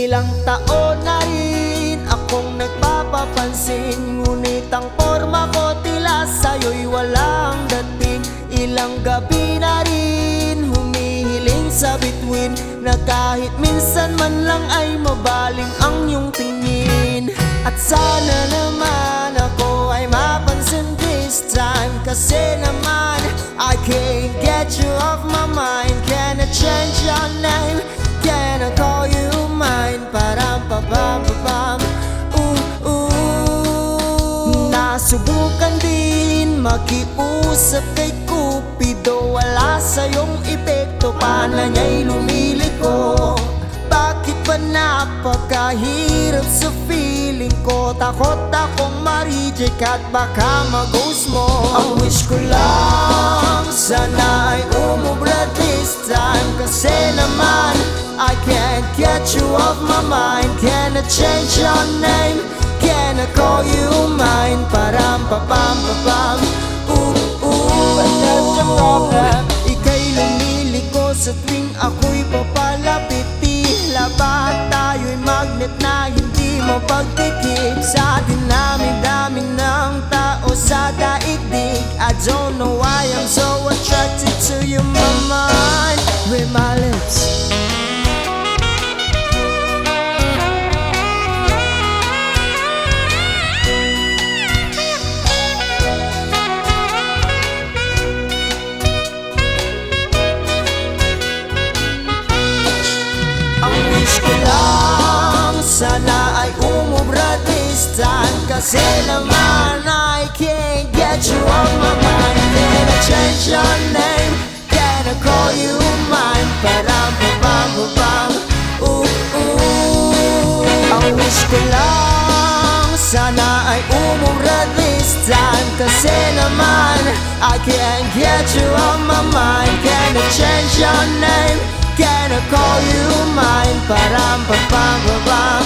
Ilang taon na rin akong nagpapapansin, ngunit ang porma ko tila sa'yo'y walang dating. Ilang gabi na rin humihiling sa bituin, na kahit minsan man lang ay mabaling ang iyong tingin. At sana naman ako ay mapansin this time, kasi naman I can't get you off my mind. Can I change your name? Can I call you mine? Param-pam-pam-pam. Nasubukan din makiusap kay Cupido, wala sa'yong epekto, paano niya'y lumiliko? Bakit ba napakahirap sa feeling ko? Takot akong ma-reject at baka mag-ghost mo. Ang wish ko lang sana ay umubra this time, kasi naman I can't get you off my mind. Can I change your name? Can I call you mine? Param-pam-pam-pam. What's the problem? Ika'y lumiliko sa tuwing ako'y papalapit. Tila ba tayo'y magnet na hindi mapagtikip? Sa dinami-dami ng tao sa daigdig, I don't know why I'm so attracted to you, my mind. With my lips, sana ay umubra this time, kasi naman I can't get you off my mind. Can I change your name? Can I call you mine? Param-pam-pam-pam. Ang wish ko lang sana ay umubra this time, kasi naman I can't get you off my mind. Can I change your name? Can I call you mine? Param-pam-pam-pam.